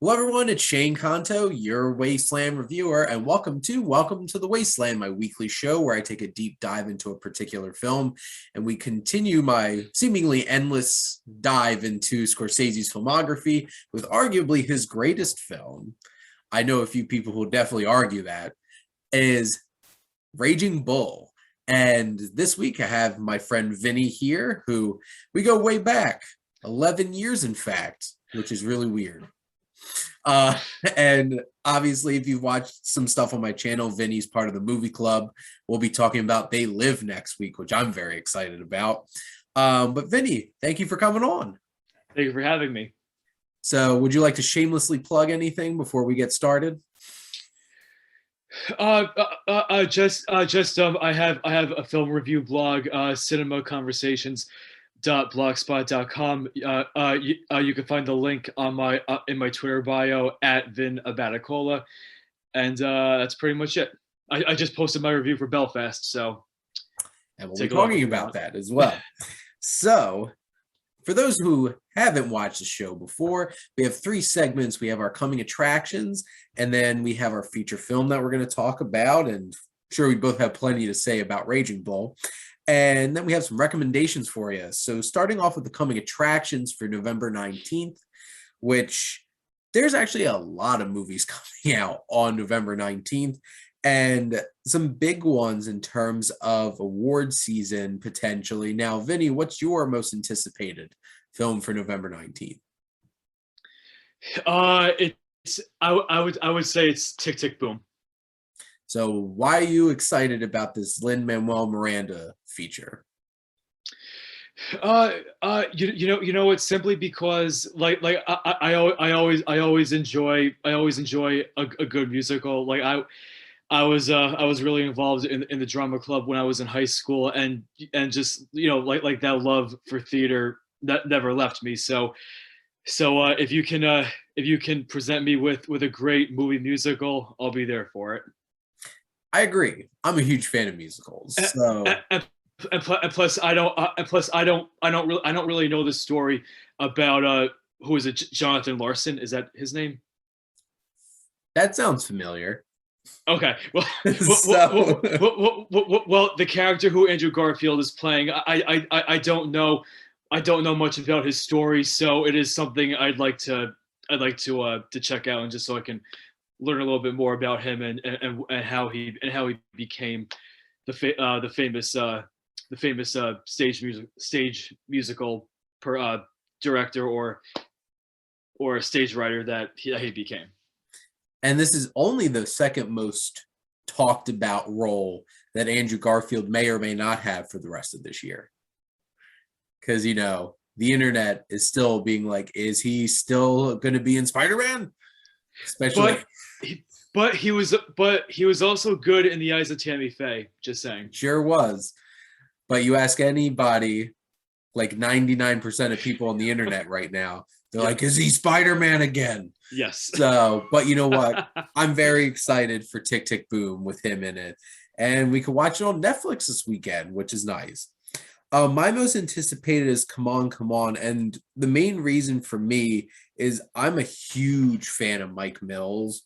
Hello, everyone. It's Shane Kanto, your Wasteland Reviewer, and welcome to the Wasteland, my weekly show where I take a deep dive into a particular film, and we continue my seemingly endless dive into Scorsese's filmography with arguably his greatest film. I know a few people who will definitely argue that is Raging Bull. And this week I have my friend Vinny here, who we go way back, 11 years in fact, which is really weird. Uh, and obviously, if you've watched some stuff on my channel, Vinny's part of the movie club. We'll be talking about They Live next week, which I'm very excited about. But Vinny, thank you for coming on. Thank you for having me. So would you like to shamelessly plug anything before we get started? I have a film review blog, cinemaconversations.blogspot.com. You can find the link on my in my Twitter bio at Vinnie Abbatecola, and that's pretty much it. I just posted my review for Belfast, so and we'll be talking about that as well. So, for those who haven't watched the show before, we have three segments. We have our coming attractions, and then we have our feature film that we're going to talk about. And I'm sure we both have plenty to say about Raging Bull. And then we have some recommendations for you. So starting off with the coming attractions for November 19th, which there's actually a lot of movies coming out on November 19th. And some big ones in terms of award season potentially. Now, Vinny, what's your most anticipated film for November 19th? I would say it's Tick Tick Boom. So why are you excited about this Lin-Manuel Miranda feature? It's simply because I always enjoy a good musical. I was really involved in the drama club when I was in high school, and just like that love for theater that never left me. So if you can present me with a great movie musical, I'll be there for it. I agree. I'm a huge fan of musicals. So and plus I don't really know the story about who is it, Jonathan Larson? Is that his name? That sounds familiar. Okay, well, So... the character who Andrew Garfield is playing, I don't know much about his story, so it is something I'd like to check out, and just so I can learn a little bit more about him and how he became the famous stage musical director or a stage writer that he became. And this is only the second most talked about role that Andrew Garfield may or may not have for the rest of this year. Because, the internet is still being like, is he still going to be in Spider-Man? Especially... But he was also good in the eyes of Tammy Faye, just saying. Sure was. But you ask anybody, like 99% of people on the internet right now, they're like, is he Spider-Man again? Yes. So, but you know what? I'm very excited for Tick Tick Boom with him in it. And we can watch it on Netflix this weekend, which is nice. My most anticipated is Come On, Come On. And the main reason for me is I'm a huge fan of Mike Mills,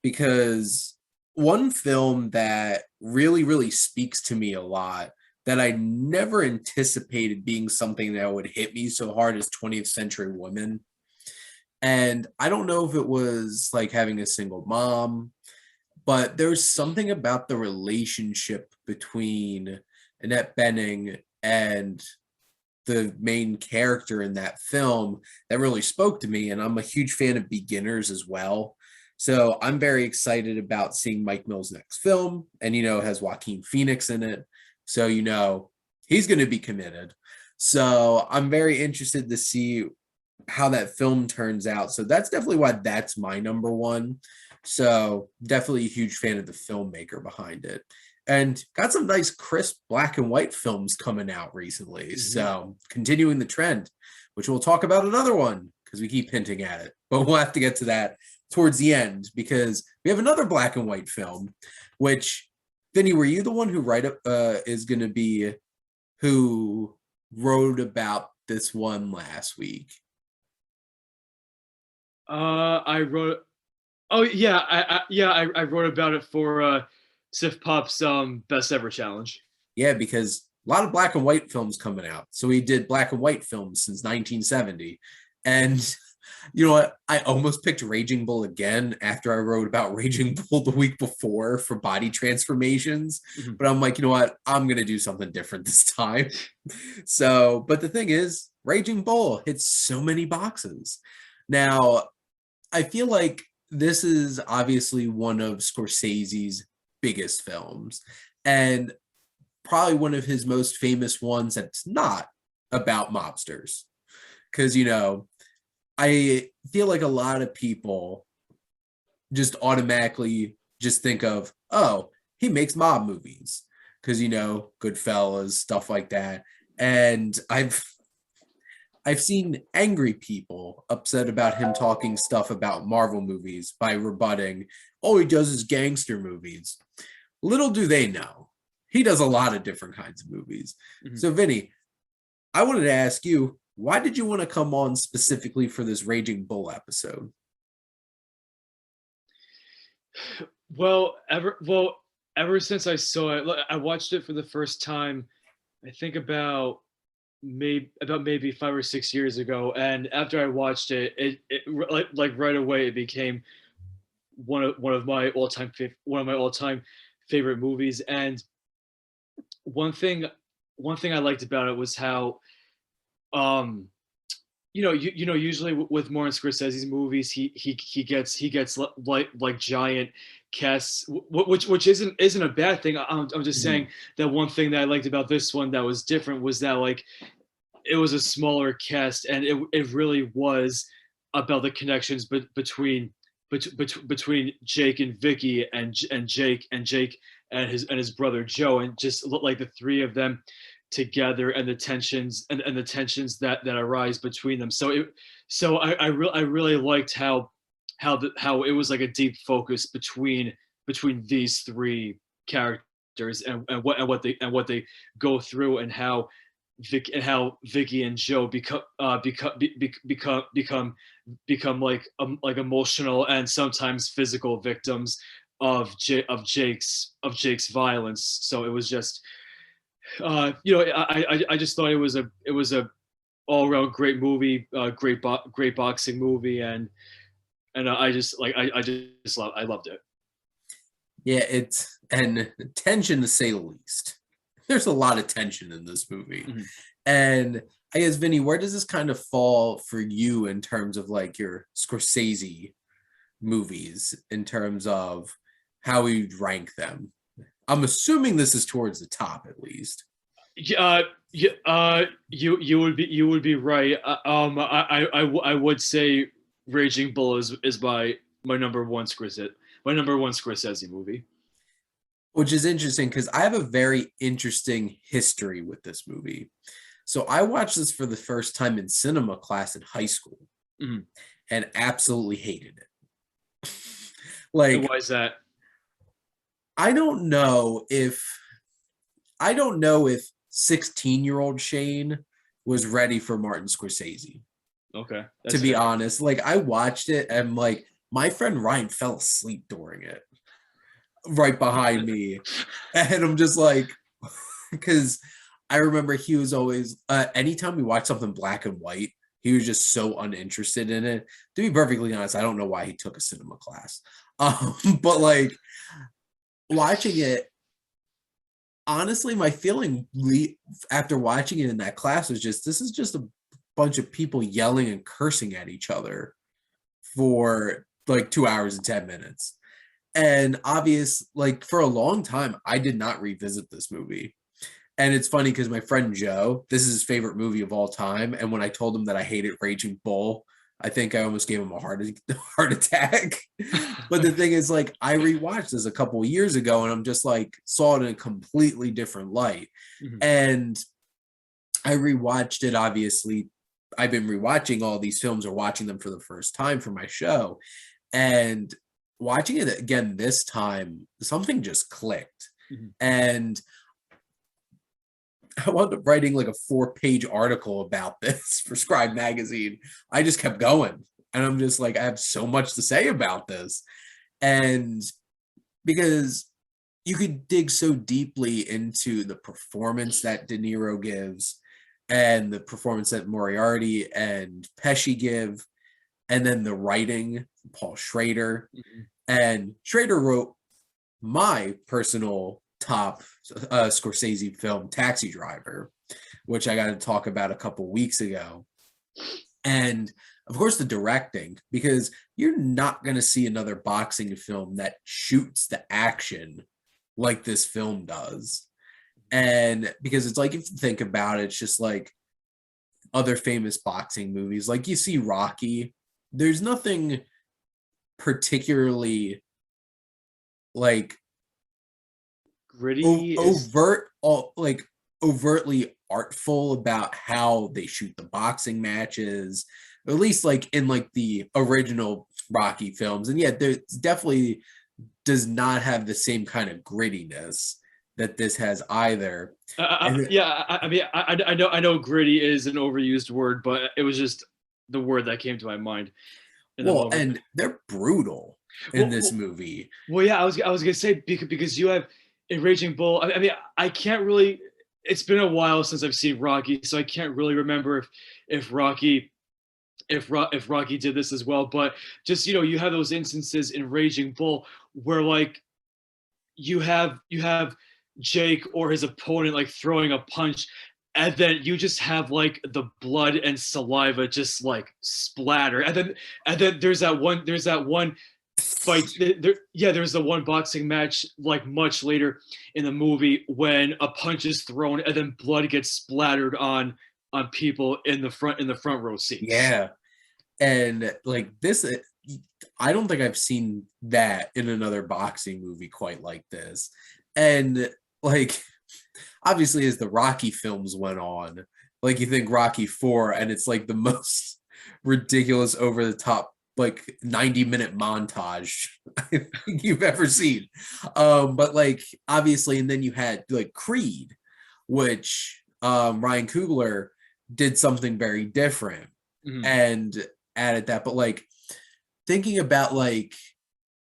because one film that really, really speaks to me a lot that I never anticipated being something that would hit me so hard as 20th Century Women. And I don't know if it was like having a single mom, but there's something about the relationship between Annette Bening and the main character in that film that really spoke to me. And I'm a huge fan of Beginners as well. So I'm very excited about seeing Mike Mills' next film. And, has Joaquin Phoenix in it. So, he's going to be committed. So I'm very interested to see how that film turns out. So that's definitely why that's my number one. So definitely a huge fan of the filmmaker behind it. And got some nice crisp black and white films coming out recently. Mm-hmm. So continuing the trend, which we'll talk about another one because we keep hinting at it. But we'll have to get to that towards the end, because we have another black and white film, which... Vinny, were you the one who who wrote about this one last week? I wrote. Oh yeah, I wrote about it for Sif Pop's best ever challenge. Yeah, because a lot of black and white films coming out. So he did black and white films since 1970. And you know what? I almost picked Raging Bull again after I wrote about Raging Bull the week before for body transformations. Mm-hmm. But I'm like, you know what? I'm going to do something different this time. So, but the thing is, Raging Bull hits so many boxes. Now, I feel like this is obviously one of Scorsese's biggest films. And probably one of his most famous ones that's not about mobsters. Because, you know, I feel like a lot of people just automatically just think of, oh, he makes mob movies. Because, you know, Goodfellas, stuff like that. And I've seen angry people upset about him talking stuff about Marvel movies by rebutting, all he does is gangster movies. Little do they know, he does a lot of different kinds of movies. Mm-hmm. So, Vinny, I wanted to ask you, why did you want to come on specifically for this Raging Bull episode? Well, ever since I saw it, I watched it for the first time, I think about maybe 5 or 6 years ago, and after I watched it, it like right away it became one of my all time favorite movies. And one thing I liked about it was how usually with Martin Scorsese's movies, he gets like giant casts, which isn't a bad thing. I'm just saying that one thing that I liked about this one that was different was that like it was a smaller cast, and it really was about the connections between Jake and Vicky, and Jake and his brother Joe, and just like the three of them together, and the tensions that arise between them. So I really liked how it was like a deep focus between these three characters, and what they go through, and how Vicky and Joe become like emotional and sometimes physical victims of Jake's violence. So it was just I just thought it was a all around great movie, great boxing movie, and I loved it. Yeah, it's and tension to say the least. There's a lot of tension in this movie. Mm-hmm. And I guess, Vinny, where does this kind of fall for you in terms of like your Scorsese movies, in terms of how you'd rank them? I'm assuming this is towards the top, at least. You would be right. I would say Raging Bull is my number one Scorsese movie. Which is interesting because I have a very interesting history with this movie. So I watched this for the first time in cinema class in high school, and absolutely hated it. Like, and why is that? I don't know if 16-year-old Shane was ready for Martin Scorsese. Okay. To be honest, like I watched it and like my friend Ryan fell asleep during it right behind me. And I'm just like, because I remember he was always, anytime we watched something black and white, he was just so uninterested in it. To be perfectly honest, I don't know why he took a cinema class. But like watching it, honestly, my feeling after watching it in that class was just, this is just a bunch of people yelling and cursing at each other for like 2 hours and 10 minutes. And like for a long time, I did not revisit this movie. And it's funny because my friend Joe, this is his favorite movie of all time. And when I told him that I hated Raging Bull, I think I almost gave him a heart attack. But the thing is, like, I rewatched this a couple of years ago, and I'm just like, saw it in a completely different light. And I rewatched it, obviously. I've been rewatching all these films or watching them for the first time for my show. And watching it again this time, something just clicked. And I wound up writing like a 4-page article about this for Scribe magazine. I just kept going. And I'm just like, I have so much to say about this. And because you could dig so deeply into the performance that De Niro gives and the performance that Moriarty and Pesci give, and then the writing, Paul Schrader. Mhm. And Schrader wrote my personal top Scorsese film, Taxi Driver, which I got to talk about a couple weeks ago. And of course, the directing, because you're not going to see another boxing film that shoots the action like this film does. And because it's like, if you think about it, it's just like other famous boxing movies. Like you see Rocky, there's nothing particularly like Gritty is like overtly artful about how they shoot the boxing matches, at least like in like the original Rocky films. And yet there definitely does not have the same kind of grittiness that this has either. yeah. I mean, I know gritty is an overused word, but it was just the word that came to my mind in the moment. And they're brutal in this movie. Well, yeah, I was gonna say because you have in Raging Bull. I mean, I can't really. It's been a while since I've seen Rocky, so I can't really remember if Rocky if Rocky did this as well. But just you have those instances in Raging Bull where like you have Jake or his opponent like throwing a punch, and then you just have like the blood and saliva just like splatter, and then there's that one fight. There's the one boxing match like much later in the movie when a punch is thrown and then blood gets splattered on people in the front row seats. Yeah. And like this, I don't think I've seen that in another boxing movie quite like this. And like, obviously, as the Rocky films went on, like you think Rocky 4, and it's like the most ridiculous, over the top, like 90-minute montage I think you've ever seen. But like, obviously, and then you had like Creed, which Ryan Coogler did something very different and added that. But like, thinking about like,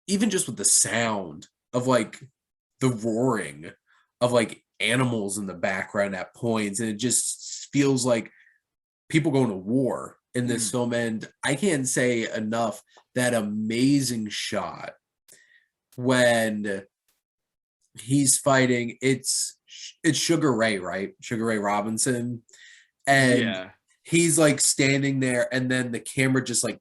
even just with the sound of like the roaring of like animals in the background at points, and it just feels like people going to war in this film. And I can't say enough that amazing shot when he's fighting, it's Sugar Ray, right? Sugar Ray Robinson. And he's like standing there, and then the camera just like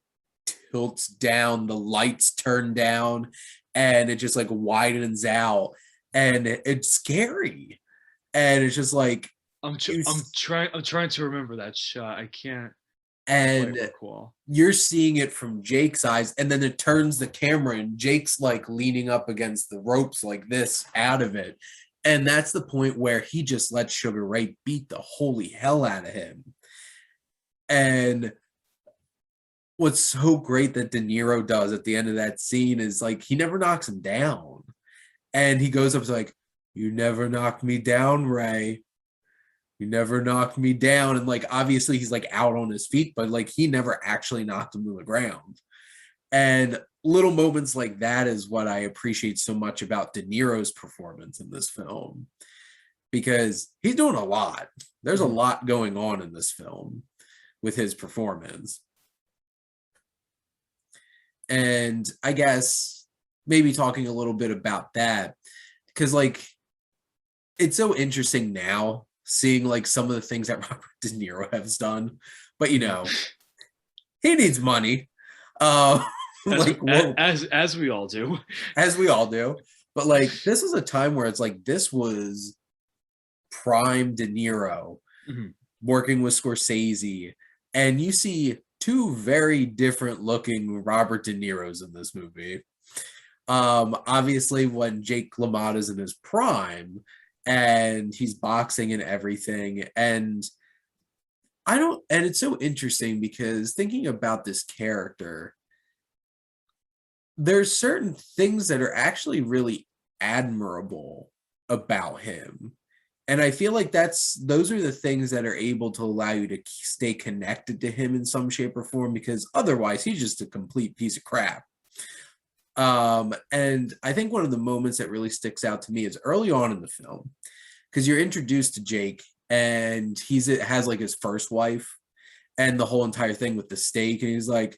tilts down, the lights turn down, and it just like widens out, and it's scary. And it's just like I'm trying to remember that shot. I can't and quite recall. You're seeing it from Jake's eyes, and then it turns the camera, and Jake's like leaning up against the ropes like this out of it. And that's the point where he just lets Sugar Ray beat the holy hell out of him. And what's so great that De Niro does at the end of that scene is like, he never knocks him down. And he goes up to like, "You never knocked me down, Ray. You never knocked me down." And like, obviously he's like out on his feet, but like he never actually knocked him to the ground. And little moments like that is what I appreciate so much about De Niro's performance in this film, because he's doing a lot. There's a lot going on in this film with his performance. And I guess maybe talking a little bit about that, because like, it's so interesting now seeing like some of the things that Robert De Niro has done, but he needs money. Like as we all do. As we all do. But like, this is a time where it's like, this was prime De Niro working with Scorsese, and you see two very different looking Robert De Niros in this movie. Obviously when Jake LaMotta's in his prime and he's boxing and everything. And it's so interesting because thinking about this character, there's certain things that are actually really admirable about him And I feel like those are the things that are able to allow you to stay connected to him in some shape or form, because otherwise he's just a complete piece of crap. And I think one of the moments that really sticks out to me is early on in the film, because you're introduced to Jake, and has like his first wife, and the whole entire thing with the steak, and he's like,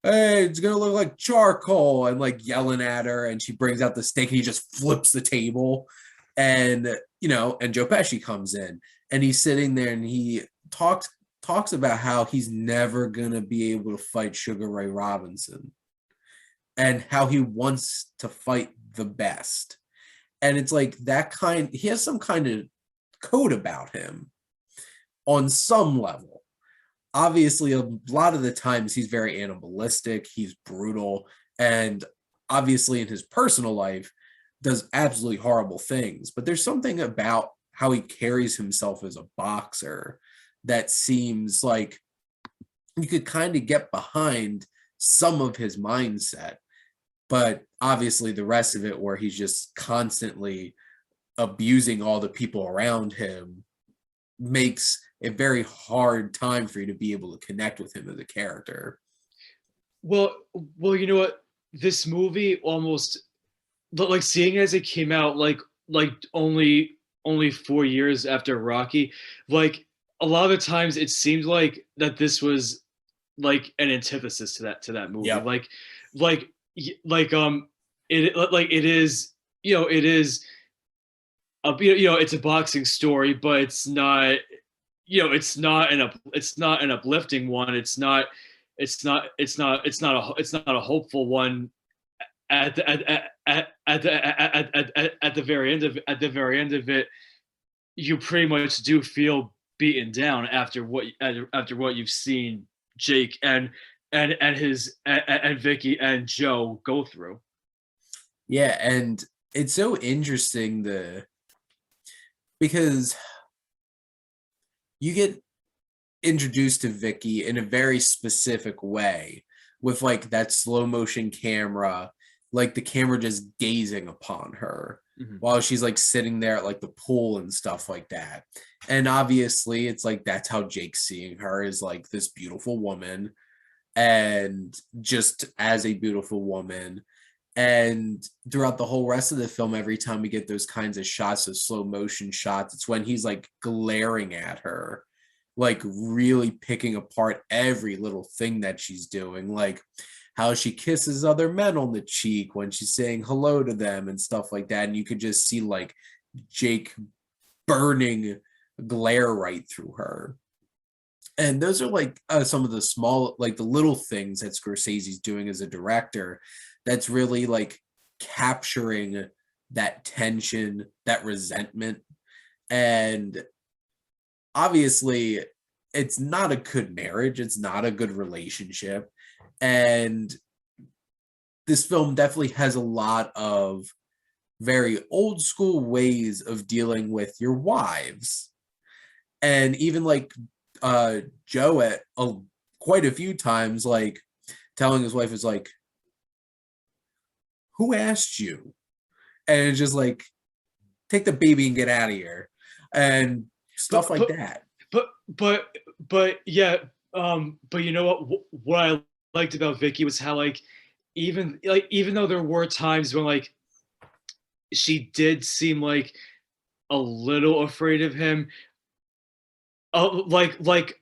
hey, it's gonna look like charcoal, and like yelling at her, and she brings out the steak, and he just flips the table, and and Joe Pesci comes in, and he's sitting there, and he talks about how he's never gonna be able to fight Sugar Ray Robinson, and how he wants to fight the best. And it's like he has some kind of code about him on some level. Obviously, a lot of the times he's very animalistic, he's brutal, and obviously in his personal life does absolutely horrible things. But there's something about how he carries himself as a boxer that seems like you could kind of get behind some of his mindset. But obviously the rest of it, where he's just constantly abusing all the people around him, makes a very hard time for you to be able to connect with him as a character. Well, you know what? This movie almost, like, seeing as it came out like only 4 years after Rocky, like a lot of the times it seemed like that this was like an antithesis to that movie. Yep. Like it is, it is it's a boxing story, but it's not, it's not an uplifting one. It's not a hopeful one at the very end of it. You pretty much do feel beaten down after what you've seen Jake and Vicky and Joe go through. Yeah, and it's so interesting because you get introduced to Vicky in a very specific way, with like that slow motion camera, like the camera just gazing upon her while she's like sitting there at like the pool and stuff like that. And obviously it's like that's how Jake's seeing her, is like this beautiful woman, and just as a beautiful woman. And throughout the whole rest of the film, every time we get those kinds of shots, those slow motion shots, it's when he's like glaring at her, like really picking apart every little thing that she's doing, like how she kisses other men on the cheek when she's saying hello to them and stuff like that. And you could just see like Jake burning glare right through her. And those are like some of the small, like the little things that Scorsese's doing as a director that's really like capturing that tension, that resentment. And obviously it's not a good marriage, it's not a good relationship. And this film definitely has a lot of very old school ways of dealing with your wives. And even like Joe at quite a few times, like telling his wife, is like, who asked you? And it's just like, take the baby and get out of here, and stuff like that. But yeah, but you know what I liked about Vicky was how like even though there were times when like she did seem like a little afraid of him, like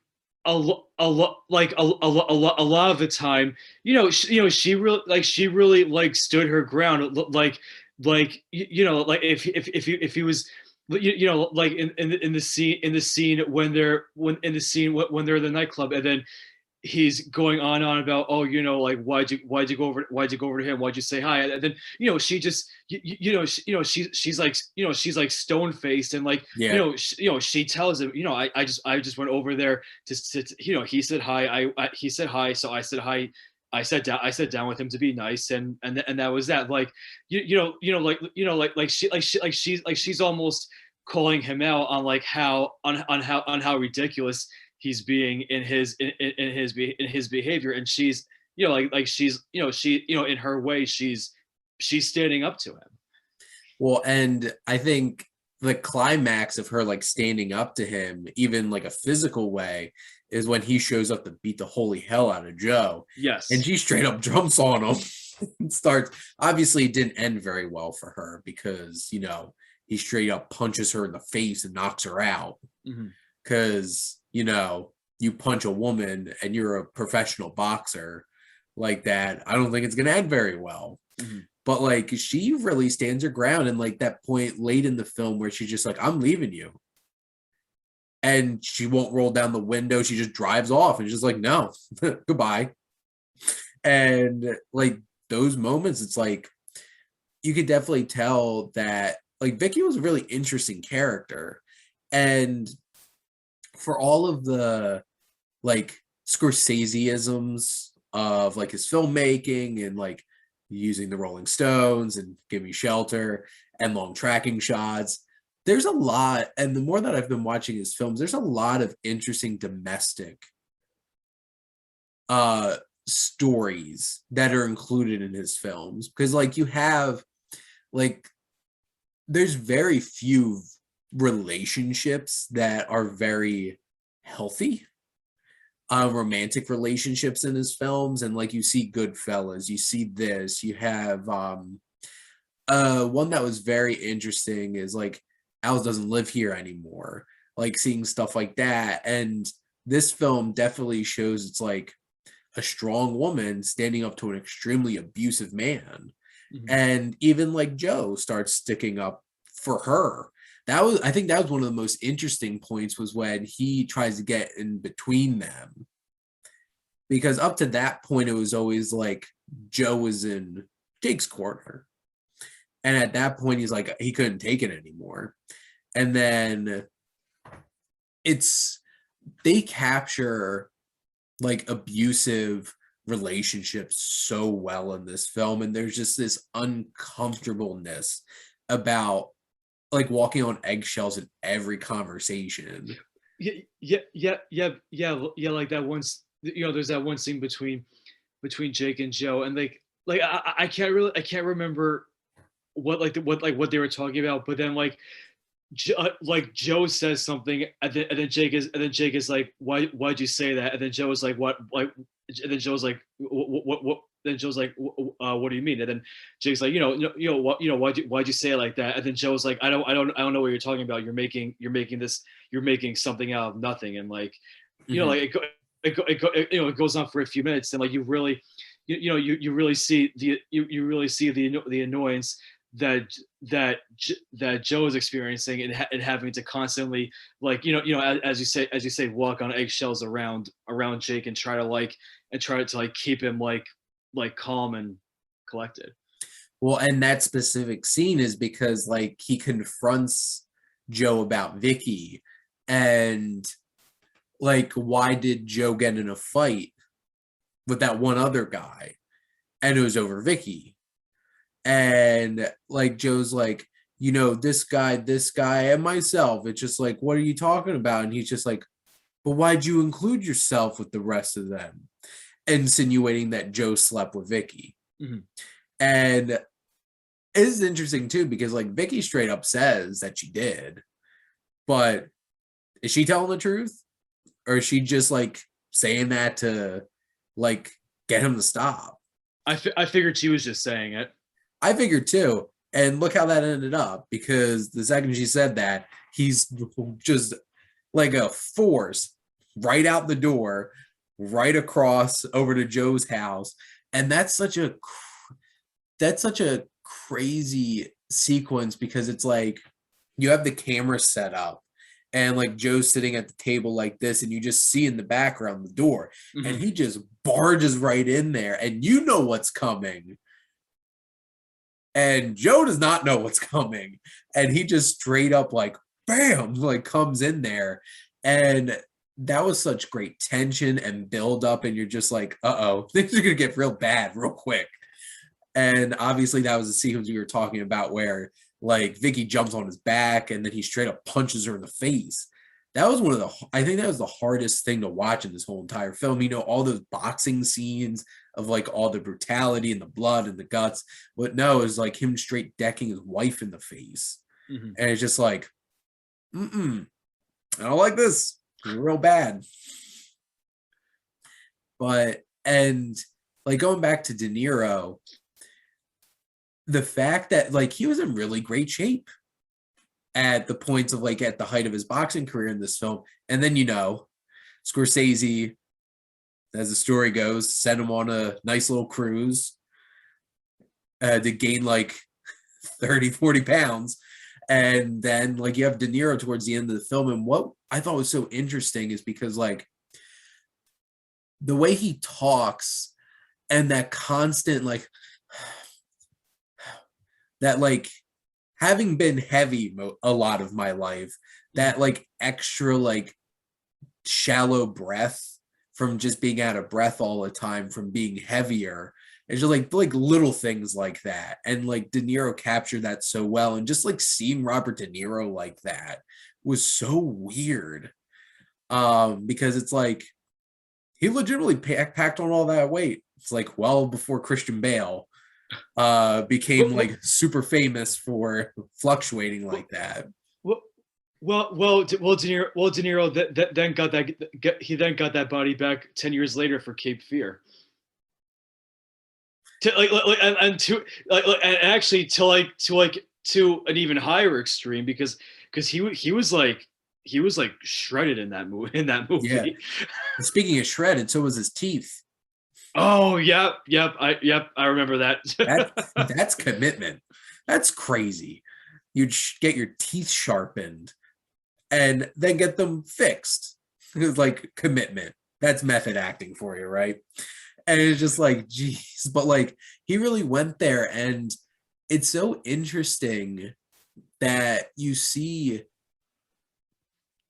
a lot of the time, she really like stood her ground, like if he was, like in the scene when they're in the nightclub, and then he's going on about, oh, like why'd you go over to him, why'd you say hi, and then she just she's like stone faced, and like she tells him, I just went over there to he said hi, he said hi, so I said hi, I sat down with him to be nice, and that was that. Like she's almost calling him out on like how ridiculous he's being in his behavior, and she's she's in her way she's standing up to him. Well, and I think the climax of her like standing up to him, even like a physical way, is when he shows up to beat the holy hell out of Joe. Yes. And she straight up jumps on him and starts. Obviously, it didn't end very well for her because, you know, he straight up punches her in the face and knocks her out. Because, you know, you punch a woman and you're a professional boxer like that, I don't think it's going to end very well. But like she really stands her ground, and like that point late in the film where she's just like, I'm leaving you. And she won't roll down the window. She just drives off and she's just like, no, goodbye. And like those moments, it's like you could definitely tell that like Vicky was a really interesting character. And for all of the like Scorsese-isms of like his filmmaking and like using the Rolling Stones and Give Me Shelter and long tracking shots, there's a lot, and the more that I've been watching his films, there's a lot of interesting domestic stories that are included in his films. Because like you have like there's very few relationships that are very healthy, romantic relationships in his films. And like you see Goodfellas, you see this, you have one that was very interesting is like Alice Doesn't Live Here Anymore, like seeing stuff like that. And this film definitely shows it's like a strong woman standing up to an extremely abusive man. And even like Joe starts sticking up for her. I think that was one of the most interesting points, was when he tries to get in between them. Because up to that point, it was always like Joe was in Jake's corner. And at that point, he's like, he couldn't take it anymore. And then they capture like abusive relationships so well in this film. And there's just this uncomfortableness about like walking on eggshells in every conversation. Yeah. Like that once, you know, there's that one scene between Jake and Joe, and like I can't remember what they were talking about, but then like Joe says something, and then Jake is like, why'd you say that? And then Joe is like, what? Like, and then Joe's like, what? Then Joe's like, what do you mean? And then Jake's like, why'd you say it like that? And then Joe's like, I don't know what you're talking about. You're making something out of nothing. And like, like it goes on for a few minutes, and like you really see the annoyance that Joe is experiencing, and having to constantly like as you say walk on eggshells around Jake and try to keep him like calm and collected. Well, and that specific scene is because like he confronts Joe about Vicky, and like, why did Joe get in a fight with that one other guy? And it was over Vicky. And like Joe's like, this guy, and myself. It's just like, what are you talking about? And he's just like, but why'd you include yourself with the rest of them? Insinuating that Joe slept with Vicky. And it's interesting too, because like Vicky straight up says that she did, but is she telling the truth? Or is she just like saying that to like get him to stop? I figured she was just saying it. I figured too. And look how that ended up, because the second she said that, he's just like a force right out the door, right across over to Joe's house. And that's such a crazy sequence, because it's like you have the camera set up and like Joe's sitting at the table like this, and you just see in the background the door, and he just barges right in there, and you know what's coming. And Joe does not know what's coming. And he just straight up like, bam, like comes in there. And that was such great tension and build up. And you're just like, uh-oh, things are going to get real bad real quick. And obviously that was the sequence we were talking about where like Vicky jumps on his back and then he straight up punches her in the face. That was I think that was the hardest thing to watch in this whole entire film. All those boxing scenes of like all the brutality and the blood and the guts. But no, it was like him straight decking his wife in the face. Mhm. And it's just like, I don't like this. It's real bad. But, and like going back to De Niro, the fact that like he was in really great shape at the points of like at the height of his boxing career in this film. And then, Scorsese, as the story goes, sent him on a nice little cruise to gain like 30, 40 pounds. And then like you have De Niro towards the end of the film. And what I thought was so interesting is because like the way he talks and that constant like that like having been heavy a lot of my life, that like extra like shallow breath from just being out of breath all the time from being heavier. It's just like little things like that. And like De Niro captured that so well. And just like seeing Robert De Niro like that was so weird. Because it's like he legitimately packed on all that weight. It's like well before Christian Bale became like super famous for fluctuating like that. De Niro then got that. He then got that body back 10 years later for Cape Fear. And actually to an even higher extreme because he was like shredded in that movie. Yeah. Speaking of shredded, so was his teeth. Oh, yep. I remember that. That's commitment. That's crazy. You'd get your teeth sharpened and then get them fixed. It's like commitment. That's method acting for you, right? And it's just like, geez, but like he really went there, and it's so interesting that you see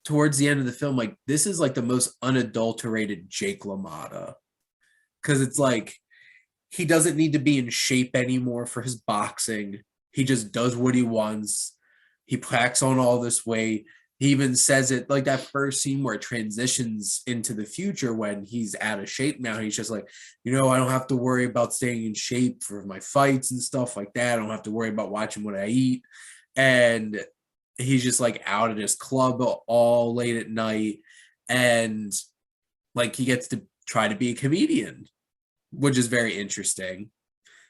towards the end of the film, like this is like the most unadulterated Jake LaMotta, because it's like he doesn't need to be in shape anymore for his boxing. He just does what he wants. He packs on all this weight. He even says it like that first scene where it transitions into the future when he's out of shape now. He's just like, I don't have to worry about staying in shape for my fights and stuff like that. I don't have to worry about watching what I eat. And he's just like out at his club all late at night. And like he gets to try to be a comedian, which is very interesting,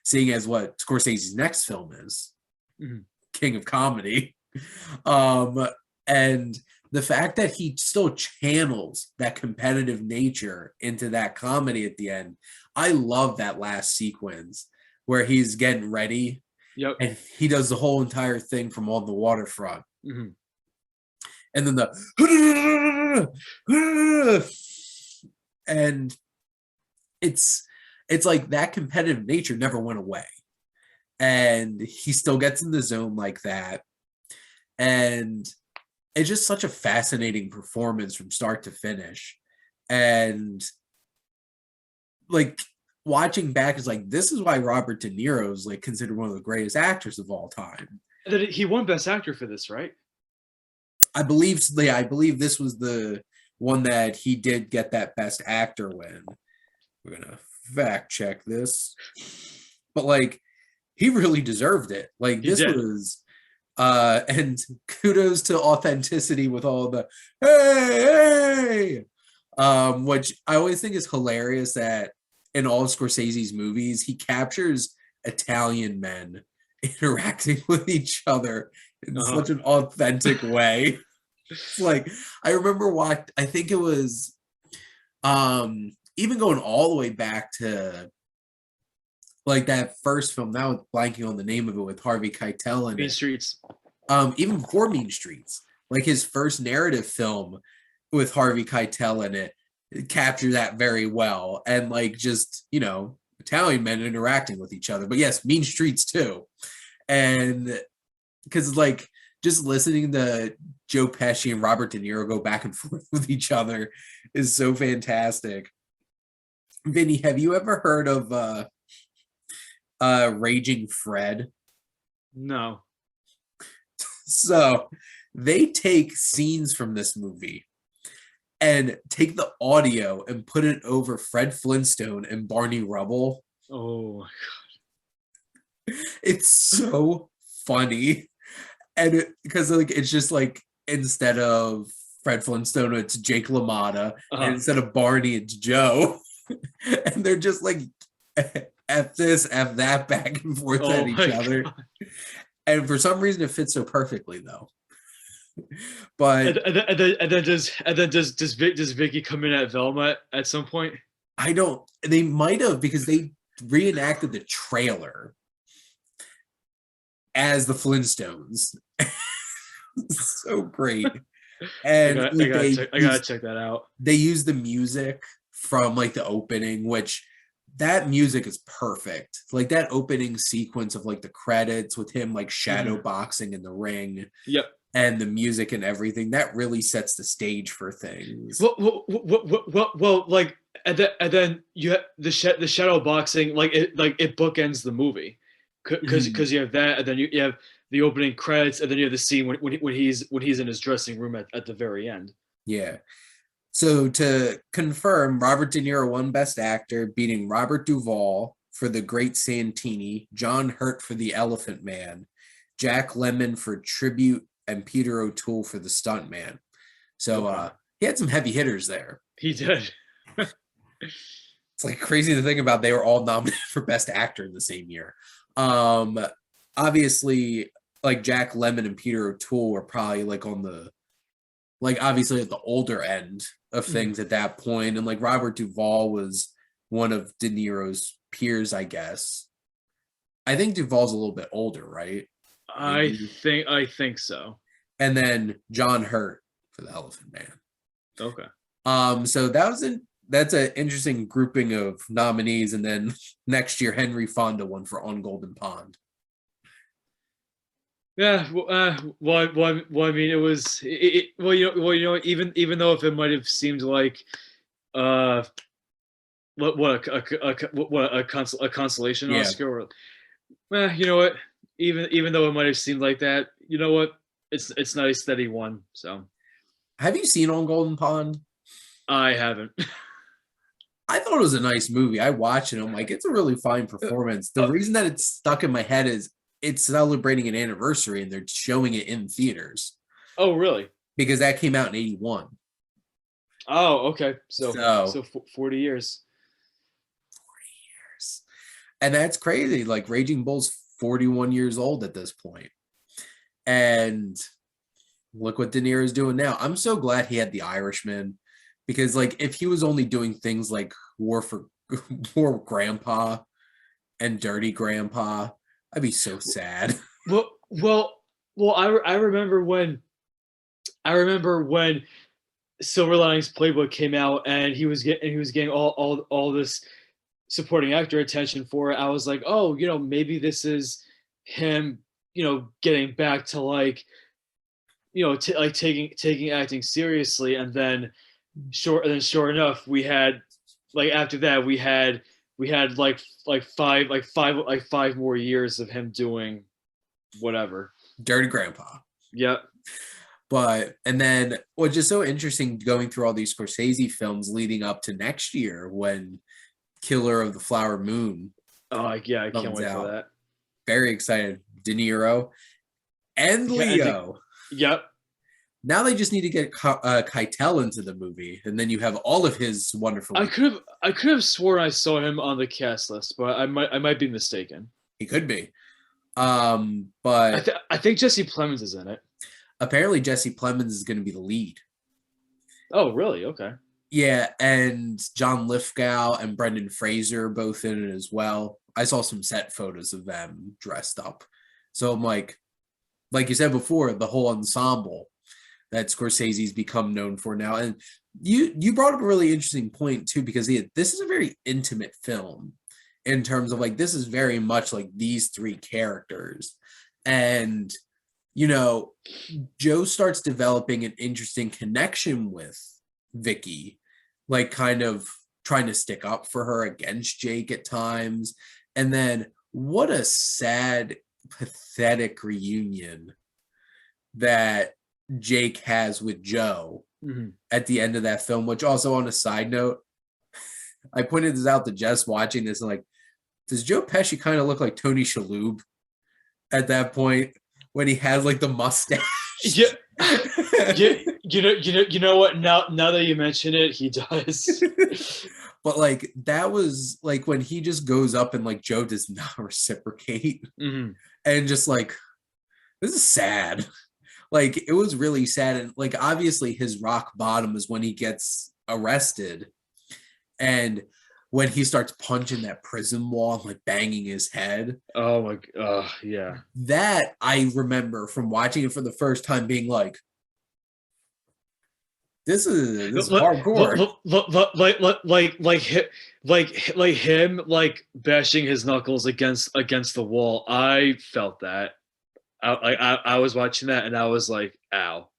seeing as what Scorsese's next film is, King of Comedy. And the fact that he still channels that competitive nature into that comedy at the end, I love that last sequence where he's getting ready. Yep. And he does the whole entire thing from on the waterfront. Mm-hmm. And then and it's like that competitive nature never went away. And he still gets in the zone like that. And it's just such a fascinating performance from start to finish. And like watching back is like, this is why Robert De Niro is like considered one of the greatest actors of all time. He won Best Actor for this, right? I believe this was the one that he did get that Best Actor win. We're gonna fact check this, but like he really deserved it. Like this was and kudos to authenticity with all the hey, which I always think is hilarious that in all of Scorsese's movies he captures Italian men interacting with each other in such an authentic way. Like I remember I think it was even going all the way back to like that first film, now with blanking on the name of it, with Harvey Keitel in Mean Streets. Even before Mean Streets, like his first narrative film with Harvey Keitel in it captured that very well. And like just, Italian men interacting with each other. But yes, Mean Streets too. And because like just listening to Joe Pesci and Robert De Niro go back and forth with each other is so fantastic. Vinny, have you ever heard of Raging Fred? No. So they take scenes from this movie and take the audio and put it over Fred Flintstone and Barney Rubble. Oh my God. It's so funny. And because like it's just like instead of Fred Flintstone, it's Jake LaMotta, and instead of Barney, it's Joe, and they're just like F this, F that, back and forth at each other. God. And for some reason, it fits so perfectly, though. But and then does Vicky come in at Velma at some point? I don't. They might have, because they reenacted the trailer as the Flintstones. So great. And I gotta check that out. They use the music from like the opening, which that music is perfect. Like that opening sequence of like the credits with him like shadow boxing in the ring. Yep. And the music and everything, that really sets the stage for things. Well, like, and then you have the shadow boxing, like it bookends the movie, because you have that, and then you have the opening credits, and then you have the scene when he's in his dressing room at the very end. Yeah. So to confirm, Robert De Niro won Best Actor, beating Robert Duvall for The Great Santini, John Hurt for The Elephant Man, Jack Lemmon for Tribute, and Peter O'Toole for The Stuntman. So he had some heavy hitters there. He did. It's like crazy to think about. They were all nominated for Best Actor in the same year. Obviously, like Jack Lemmon and Peter O'Toole were probably like on the, like obviously at the older end of things at that point. And like Robert Duvall was one of De Niro's peers, I guess. I think Duvall's a little bit older, right? I think so. And then John Hurt for The Elephant Man. Okay. So that's an interesting grouping of nominees. And then next year, Henry Fonda won for On Golden Pond. Yeah. Well, I mean, it was. Even though if it might have seemed like, a consolation Oscar, or, you know what? Even though it might have seemed like that, you know what? It's nice that he won. So, have you seen On Golden Pond? I haven't. I thought it was a nice movie. I watched it. I'm like, it's a really fine performance. The reason that it's stuck in my head is it's celebrating an anniversary and they're showing it in theaters. Oh, really? Because that came out in 81. Oh, okay. So 40 years. 40 years. And that's crazy. Like Raging Bull's 41 years old at this point. And look what De Niro's doing now. I'm so glad he had The Irishman, because like if he was only doing things like War Grandpa and Dirty Grandpa, I'd be so sad. Well, I remember when Silver Linings Playbook came out and he was getting all this supporting actor attention for it. I was like, oh, maybe this is him, getting back to like, taking acting seriously. And then sure enough, we had like after that we had like five more years of him doing whatever. Dirty Grandpa. Yep. But and then what's just so interesting going through all these Scorsese films leading up to next year when Killer of the Flower Moon. Oh yeah, I can't wait for that. Very excited. De Niro and Leo. Yep. Now they just need to get Keitel into the movie, and then you have all of his wonderful. I could have sworn I saw him on the cast list, but I might be mistaken. He could be. But I think Jesse Plemons is in it. Apparently, Jesse Plemons is going to be the lead. Oh, really? Okay. Yeah, and John Lithgow and Brendan Fraser both in it as well. I saw some set photos of them dressed up. So I'm like you said before, the whole ensemble that Scorsese's become known for now. And you brought up a really interesting point too, because this is a very intimate film in terms of like, this is very much like these three characters. And, Joe starts developing an interesting connection with Vicky, like kind of trying to stick up for her against Jake at times. And then what a sad, pathetic reunion that Jake has with Joe at the end of that film, which also on a side note, I pointed this out to Jess watching this and like, does Joe Pesci kind of look like Tony Shalhoub at that point? when he has like the mustache. Yeah. You know what? Now that you mention it, he does. But like that was like when he just goes up and like Joe does not reciprocate, and just like this is sad. Like it was really sad, and like obviously his rock bottom is when he gets arrested, and when he starts punching that prison wall and like banging his head. Oh my god, yeah. That I remember from watching it for the first time being like, this is hardcore. Like him like bashing his knuckles against the wall. I felt that. I was watching that and I was like, ow,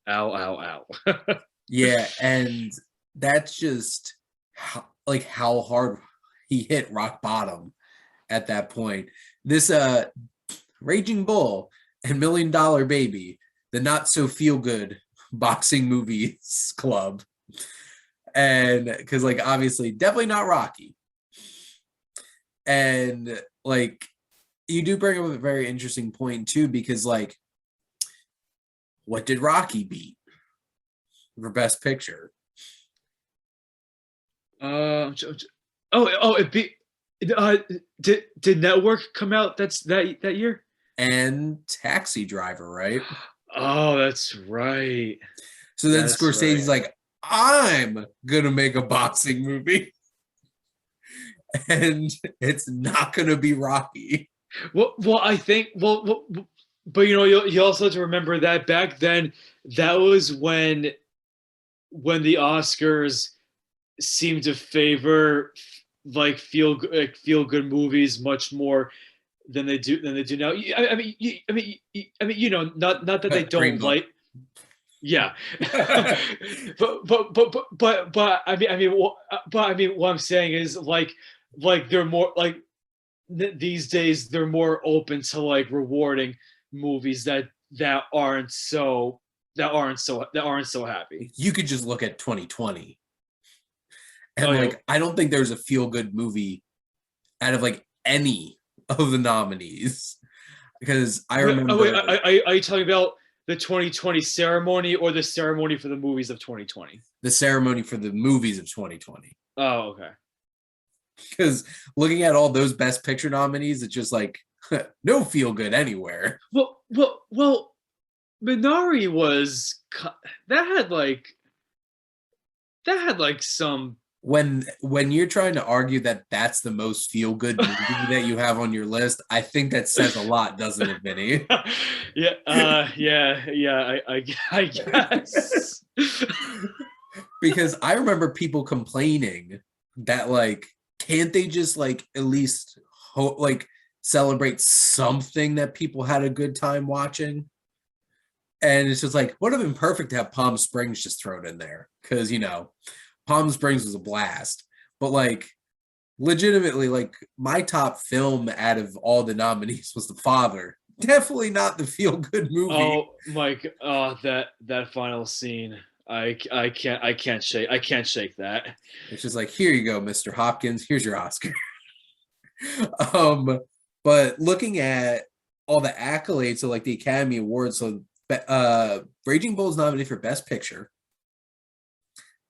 ow, ow, ow. Yeah, and that's just how hard he hit rock bottom at that point. This Raging Bull and $1 Million Baby, the not so feel good boxing movies club. And because like obviously definitely not Rocky. And like you do bring up a very interesting point too, because like what did Rocky beat for Best Picture? It beat. Did Network come out? That's that year. And Taxi Driver, right? Oh, that's right. So then Scorsese's like, I'm gonna make a boxing movie, and it's not gonna be Rocky. Well, I think but you know, you also have to remember that back then, that was when the Oscars seemed to favor like feel good movies much more than they do now. I mean, you know, not that they don't like. Yeah, but I mean, what I'm saying is like they're more like these days they're more open to like rewarding movies that aren't so happy. You could just look at 2020, and I don't think there's a feel good movie out of like any of the nominees, because I remember. Are you talking about the 2020 ceremony or the ceremony for the movies of 2020? The ceremony for the movies of 2020. Oh, okay. Because looking at all those Best Picture nominees, it's just like no feel good anywhere. Well, Minari was that had like some. When you're trying to argue that that's the most feel good movie that you have on your list, I think that says a lot, doesn't it, Vinny? Yeah, I guess. Because I remember people complaining that like, can't they just like at least celebrate something that people had a good time watching? And it's just like, would have been perfect to have Palm Springs just thrown in there, because you know, Palm Springs was a blast. But like legitimately, like my top film out of all the nominees was The Father. Definitely not the feel good movie. Oh Mike, that final scene. I can't shake that. It's just like, here you go, Mr. Hopkins. Here's your Oscar. But looking at all the accolades of like the Academy Awards, so Raging Bull is nominated for Best Picture.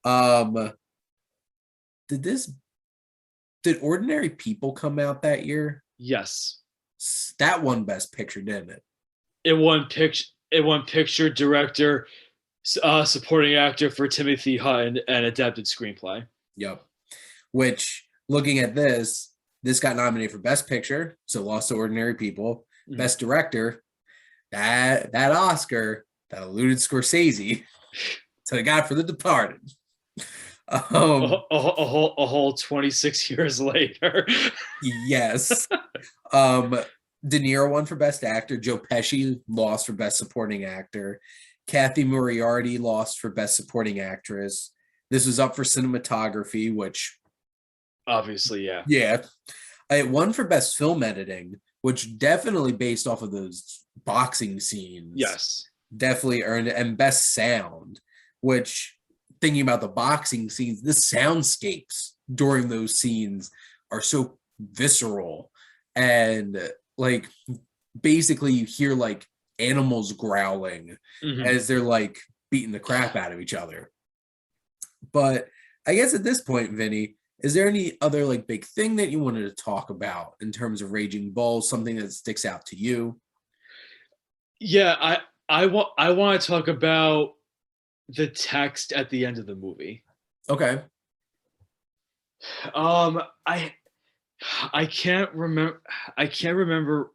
Did Ordinary People come out that year? Yes. That won Best Picture, didn't it? It won picture, director, supporting actor for Timothy Hutton, and adapted screenplay. Yep. Which, looking at this got nominated for Best Picture, so lost to Ordinary People. Mm-hmm. Best Director, that Oscar that eluded Scorsese, so they got for The Departed. A whole 26 years later. Yes. De Niro won for Best Actor. Joe Pesci lost for Best Supporting Actor. Kathy Moriarty lost for Best Supporting Actress. This was up for cinematography, which obviously, yeah. Yeah. It won for Best Film Editing, which definitely based off of those boxing scenes. Yes. Definitely earned it. And Best Sound, which, thinking about the boxing scenes, the soundscapes during those scenes are so visceral. And like basically you hear like animals growling as they're like beating the crap out of each other. But I guess at this point, Vinny, is there any other like big thing that you wanted to talk about in terms of Raging Bull, something that sticks out to you? Yeah, I want to talk about the text at the end of the movie. Okay. Um, I I can't remember. I can't remember.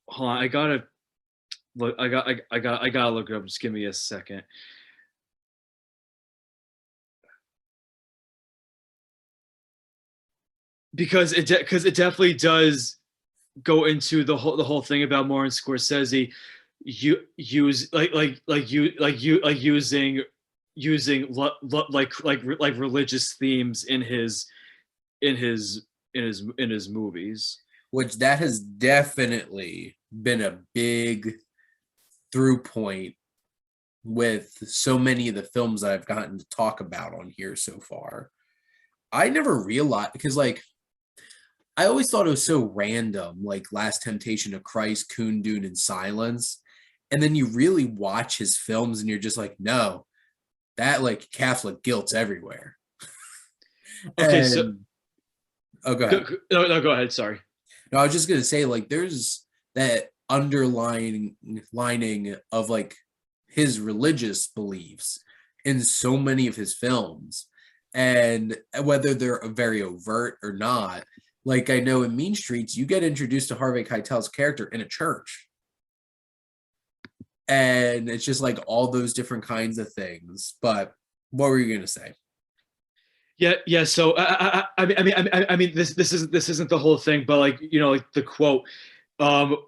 Hold on, I gotta look. I gotta look it up. Just give me a second. Because it definitely does go into the whole thing about Martin Scorsese you use like using like religious themes in his movies. Which that has definitely been a big through point with so many of the films that I've gotten to talk about on here so far. I never realized because like I always thought it was so random, like Last Temptation of Christ, Kundun, and Silence. And then you really watch his films and you're just like, no, that like Catholic guilt's everywhere. Okay, so And oh, go ahead. no, go ahead. Sorry. No, I was just gonna say, like, there's that underlying lining of like his religious beliefs in so many of his films. And whether they're very overt or not, like I know in Mean Streets, you get introduced to Harvey Keitel's character in a church. And it's just like all those different kinds of things. But what were you gonna say? Yeah. So this isn't the whole thing, but like like the quote,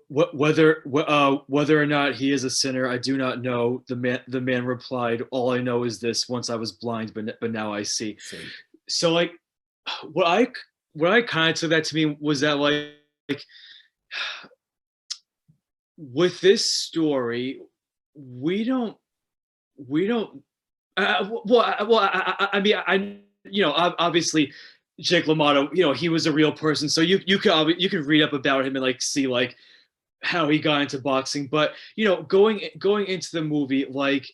whether or not he is a sinner, I do not know. The man replied, all I know is this: once I was blind, but now I see. So like, what I kind of took that to mean was that like with this story, we don't obviously Jake LaMotta, he was a real person, so you could read up about him and like see like how he got into boxing, but going into the movie, like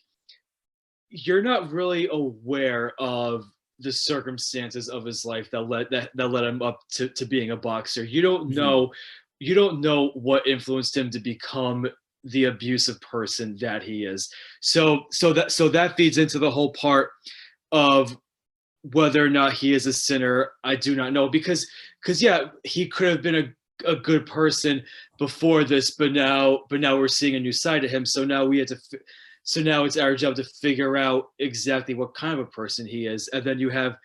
you're not really aware of the circumstances of his life that led him up to being a boxer. You don't know what influenced him to become the abusive person that he is. So that feeds into the whole part of whether or not he is a sinner. I do not know, because yeah, he could have been a good person before this, but now we're seeing a new side of him. So now it's our job to figure out exactly what kind of a person he is. And then you have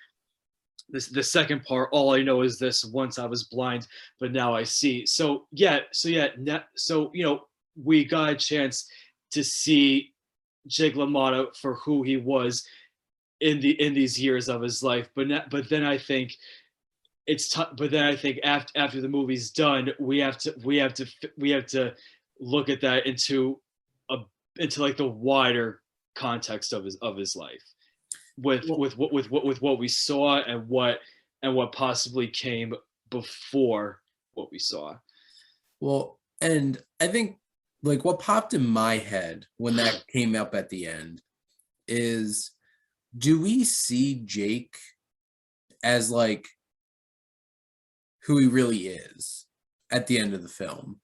the second part, all I know is this: once I was blind, but now I see. We got a chance to see Jake LaMotta for who he was in these years of his life. But then I think after the movie's done, we have to look at that into like the wider context of his life, with what we saw and what possibly came before what we saw. Well, and I think like what popped in my head when that came up at the end is, do we see Jake as like who he really is at the end of the film?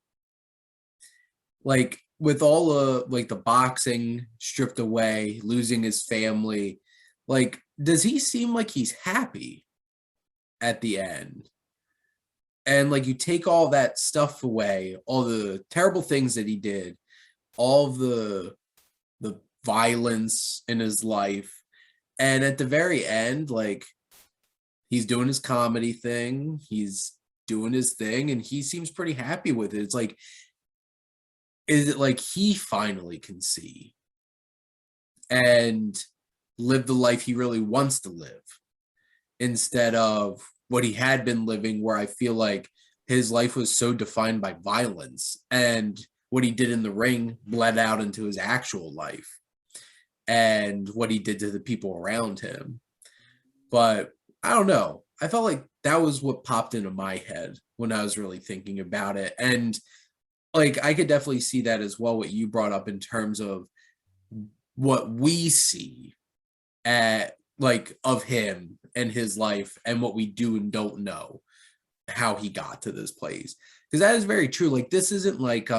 Like with all of like the boxing stripped away, losing his family, like does he seem like he's happy at the end? And like you take all that stuff away, all the terrible things that he did, all of the violence in his life, and at the very end, like he's doing his comedy thing, he's doing his thing, and he seems pretty happy with it. It's like, is it like he finally can see and live the life he really wants to live, instead of what he had been living, where I feel like his life was so defined by violence, and what he did in the ring bled out into his actual life and what he did to the people around him. But I don't know. I felt like that was what popped into my head when I was really thinking about it. And like I could definitely see that as well, what you brought up in terms of what we see at like of him and his life and what we do and don't know how he got to this place. Because that is very true. Like this isn't like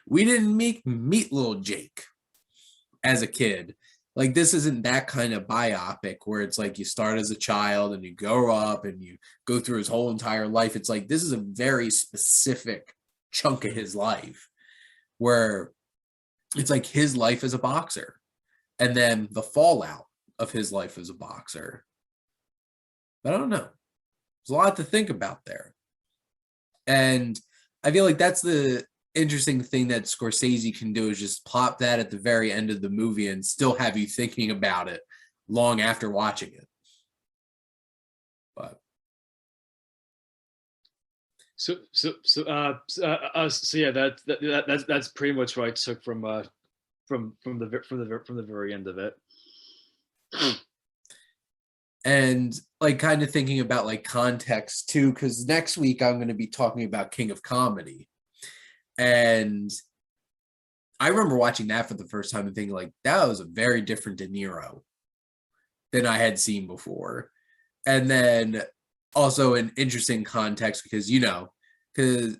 we didn't meet little Jake as a kid. Like this isn't that kind of biopic where it's like you start as a child and you grow up and you go through his whole entire life. It's like this is a very specific chunk of his life where it's like his life as a boxer and then the fallout of his life as a boxer. But I don't know. There's a lot to think about there. And I feel like that's the interesting thing that Scorsese can do is just plop that at the very end of the movie and still have you thinking about it long after watching it. But so yeah, that's pretty much what I took from the very end of it. And like kind of thinking about like context too, because next week I'm going to be talking about King of Comedy. And I remember watching that for the first time and thinking like that was a very different De Niro than I had seen before. And then also an interesting context because, you know, because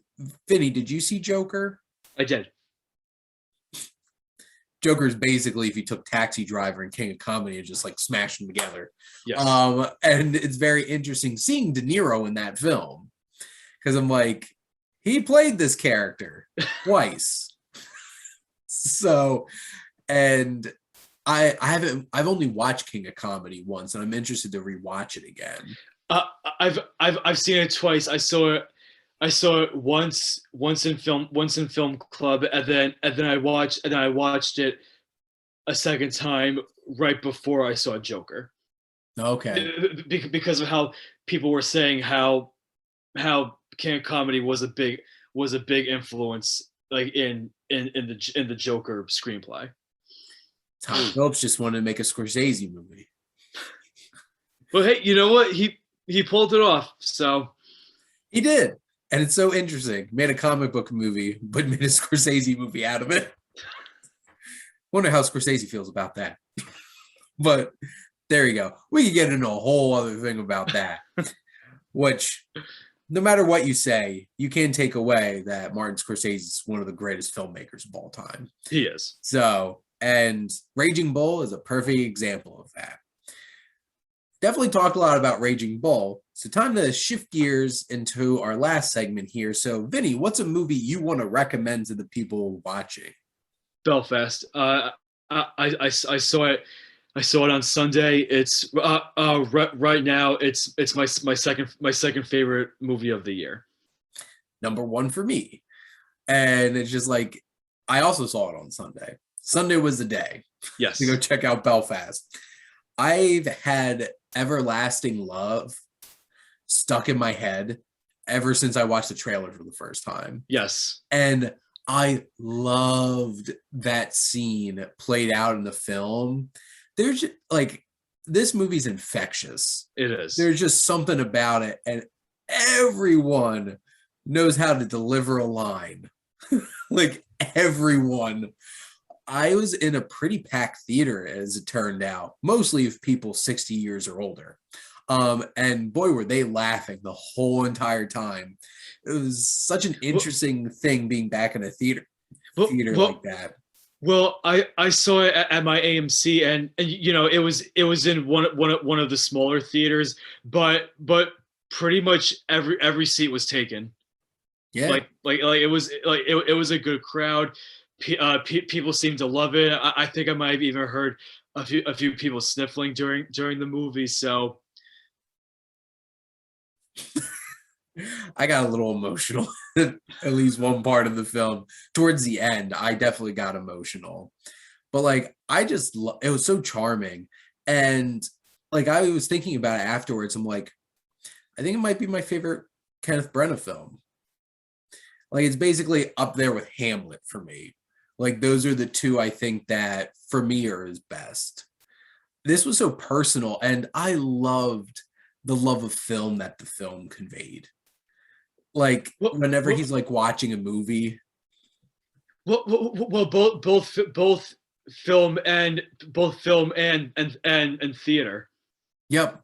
Vinny, did you see Joker? I did. Joker is basically if you took Taxi Driver and King of Comedy and just like smashed them together. Yes. And it's very interesting seeing De Niro in that film because I'm like, he played this character twice. So, and I've only watched King of Comedy once, and I'm interested to rewatch it again. I've seen it twice. I saw it once in film club, and then I watched it a second time right before I saw Joker. Okay. Because of how people were saying how King of Comedy was a big influence like in the Joker screenplay. Tom Phillips just wanted to make a Scorsese movie. Well, hey, you know what? He pulled it off. So he did. And it's so interesting. Made a comic book movie, but made a Scorsese movie out of it. Wonder how Scorsese feels about that. But there you go. We could get into a whole other thing about that. Which, no matter what you say, you can take away that Martin Scorsese is one of the greatest filmmakers of all time. He is. So, and Raging Bull is a perfect example of that. Definitely talked a lot about Raging Bull. So time to shift gears into our last segment here. So Vinny, what's a movie you want to recommend to the people watching? Belfast. I saw it. I saw it on Sunday. It's right now. It's my second favorite movie of the year. Number one for me. And it's just like I also saw it on Sunday. Sunday was the day. Yes. To go check out Belfast. I've had Everlasting Love stuck in my head ever since I watched the trailer for the first time. Yes. And I loved that scene played out in the film. There's like, this movie's infectious. It is. There's just something about it. And everyone knows how to deliver a line. Like everyone. I was in a pretty packed theater, as it turned out, mostly of people 60 years or older. And boy, were they laughing the whole entire time. It was such an interesting thing being back in a theater like that. Well, I saw it at my AMC, and you know it was in one of the smaller theaters, but pretty much every seat was taken. Yeah, like it was a good crowd. People seem to love it. I think I might have even heard a few people sniffling during the movie. So I got a little emotional at least one part of the film. Towards the end, I definitely got emotional. But like, it was so charming. And like, I was thinking about it afterwards. I'm like, I think it might be my favorite Kenneth Branagh film. Like, it's basically up there with Hamlet for me. Like, those are the two I think that for me are his best. This was so personal, and I loved the love of film that the film conveyed. Like Well, whenever well, he's like watching a movie. both film and and theater. Yep.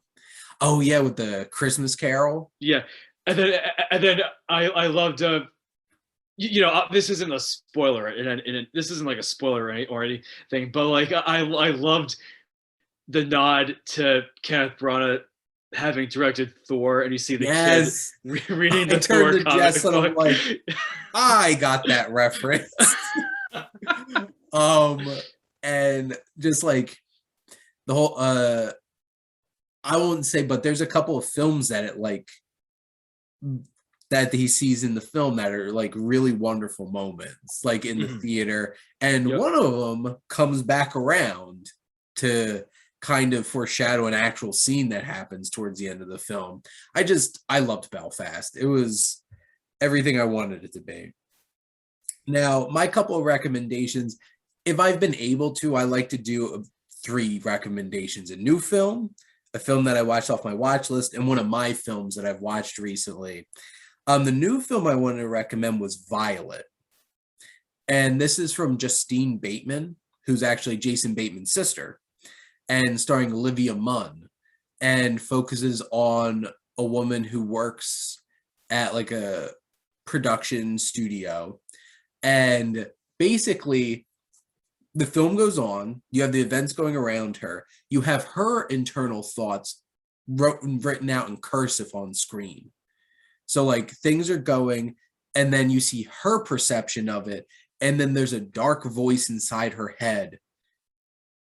Oh yeah, with the Christmas Carol. Yeah, and then I loved this isn't a spoiler and this isn't like a spoiler or anything, but like I loved the nod to Kenneth Branagh having directed Thor, and you see the kid Yes. reading I the turned Thor to comic Jess and I'm book. like, I got that reference. um and just like the whole I won't say, but there's a couple of films that it like that he sees in the film that are like really wonderful moments, like in the theater. And Yep. one of them comes back around to kind of foreshadow an actual scene that happens towards the end of the film. I loved Belfast. It was everything I wanted it to be. Now, my couple of recommendations, if I've been able to, I like to do 3 recommendations: a new film, a film that I watched off my watch list, and one of my films that I've watched recently. The new film I wanted to recommend was Violet. And this is from Justine Bateman, who's actually Jason Bateman's sister, and starring Olivia Munn, and focuses on a woman who works at like a production studio. And basically, the film goes on, you have the events going around her, you have her internal thoughts written out in cursive on screen. So like things are going, and then you see her perception of it, and then there's a dark voice inside her head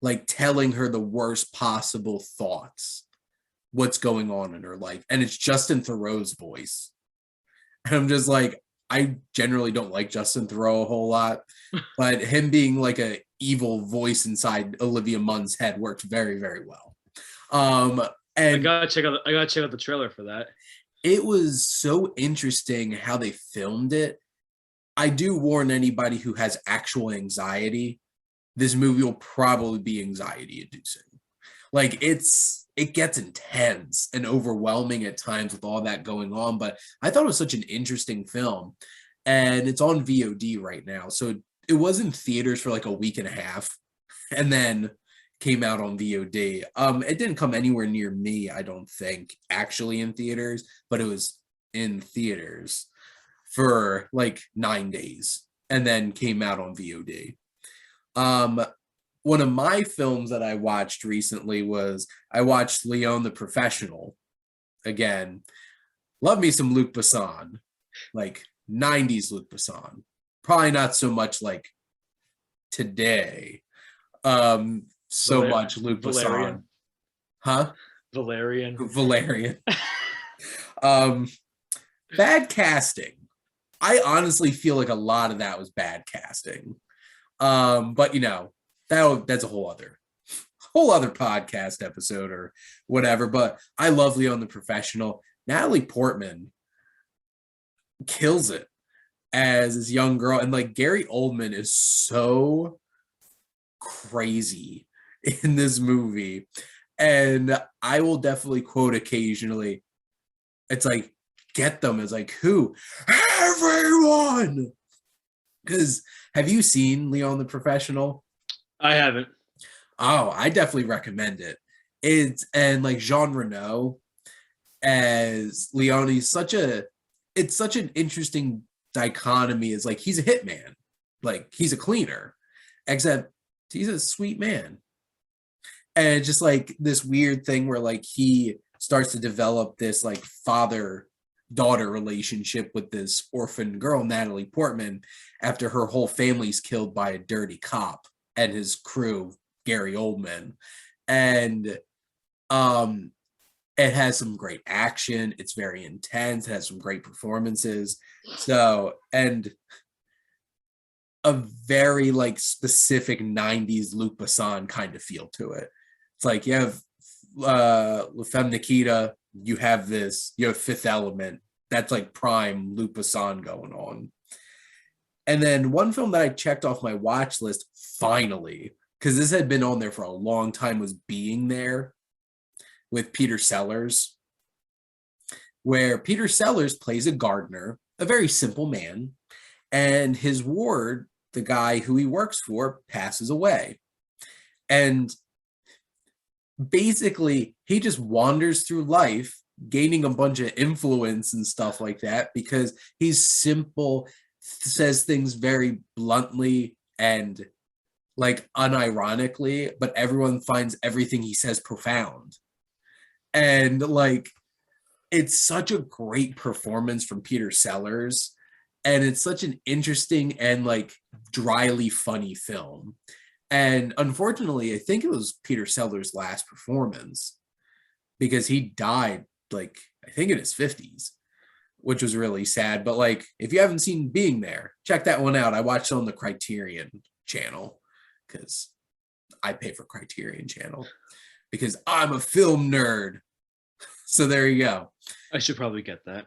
like telling her the worst possible thoughts, what's going on in her life. And it's Justin Theroux's voice. And I'm just like, I generally don't like Justin Theroux a whole lot, but him being like a evil voice inside Olivia Munn's head worked very, very well. And I gotta check out the trailer for that. It was so interesting how they filmed it. I do warn anybody who has actual anxiety, this movie will probably be anxiety inducing. Like it gets intense and overwhelming at times with all that going on, but I thought it was such an interesting film. And it's on VOD right now. So it was in theaters for like a week and a half and then came out on VOD. It didn't come anywhere near me, I don't think, actually in theaters, but it was in theaters for like 9 days and then came out on VOD. One of my films that I watched recently was I watched Leon the Professional again. Love me some Luc Besson, like 90s Luc Besson. Probably not so much like today. Much Luc Besson. Huh? Valerian. Bad casting. I honestly feel like a lot of that was bad casting. But you know, that's a whole other podcast episode or whatever. But I love Leon the Professional. Natalie Portman kills it as this young girl, and like Gary Oldman is so crazy in this movie. And I will definitely quote occasionally. It's like, get them. It's like, who? Everyone. Because have you seen Leon the Professional? I haven't. Oh, I definitely recommend it. And like Jean Reno as Leon, it's such an interesting dichotomy. Is like he's a hitman, like he's a cleaner, except he's a sweet man. And just like this weird thing where like he starts to develop this like father-daughter relationship with this orphan girl, Natalie Portman, after her whole family's killed by a dirty cop and his crew, Gary Oldman. And it has some great action. It's very intense. It has some great performances. So, and a very like specific 90s Luc Besson kind of feel to it. It's like you have La Femme Nikita, you have Fifth Element. That's like prime Luc Besson going on. And then one film that I checked off my watch list finally, because this had been on there for a long time, was Being There with Peter Sellers, where Peter Sellers plays a gardener, a very simple man, and his ward, the guy who he works for, passes away. And basically, he just wanders through life, gaining a bunch of influence and stuff like that, because he's simple, says things very bluntly and like unironically, but everyone finds everything he says profound. And like, it's such a great performance from Peter Sellers, and it's such an interesting and like dryly funny film. And unfortunately, I think it was Peter Sellers' last performance, because he died like, I think in his 50s, which was really sad. But like, if you haven't seen Being There, check that one out. I watched it on the Criterion channel, because I pay for Criterion channel because I'm a film nerd. So there you go. I should probably get that.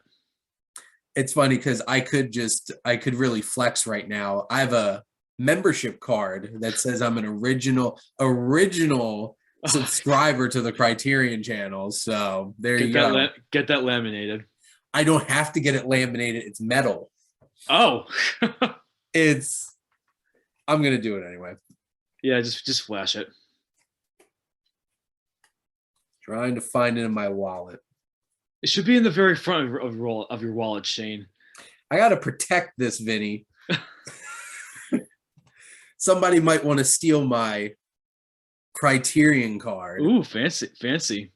It's funny because I could really flex right now. I have a membership card that says I'm an original subscriber to the Criterion channel. So there you go. Get that laminated. I don't have to get it laminated. It's metal. Oh. I'm going to do it anyway. Yeah, just flash it. Trying to find it in my wallet. It should be in the very front of your wallet, Shane. I got to protect this, Vinny. Somebody might want to steal my Criterion card. Ooh, fancy.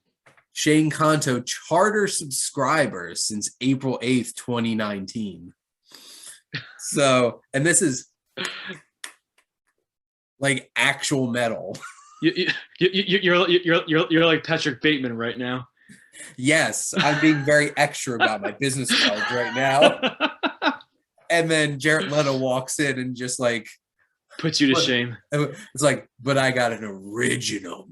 Shane Kanto, charter subscriber since April 8th, 2019. So, and this is like actual metal. You're like Patrick Bateman right now. Yes, I'm being very extra about my business cards right now. And then Jared Leto walks in and just like puts you to shame. It's like, but I got an original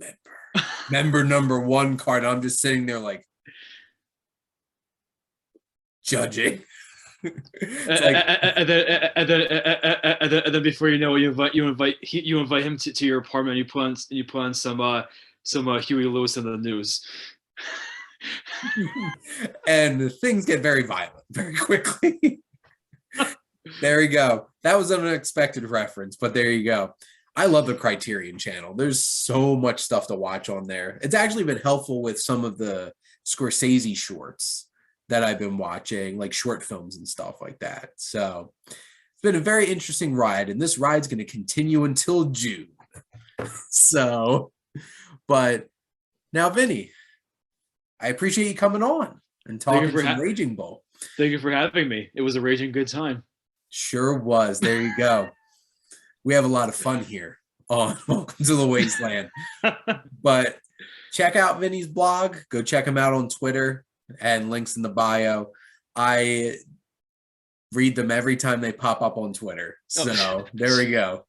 member number 1 card. I'm just sitting there like judging. And then before you know it, you invite him to your apartment. And you put on some Huey Lewis in the News. And things get very violent very quickly. There you go. That was an unexpected reference, but there you go. I love the Criterion channel. There's so much stuff to watch on there. It's actually been helpful with some of the Scorsese shorts that I've been watching, like short films and stuff like that. So it's been a very interesting ride, and this ride's going to continue until June. So, but now, Vinny, I appreciate you coming on and talking some Raging Bull. Thank you for having me. It was a raging good time. Sure was. There you go. We have a lot of fun here on Welcome to the Wasteland. But check out Vinny's blog. Go check him out on Twitter, and links in the bio. I read them every time they pop up on Twitter. So there we go.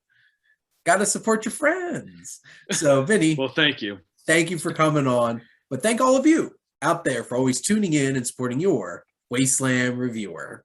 Got to support your friends. So Vinny. Well, thank you. Thank you for coming on. But thank all of you out there for always tuning in and supporting your Wasteland Reviewer.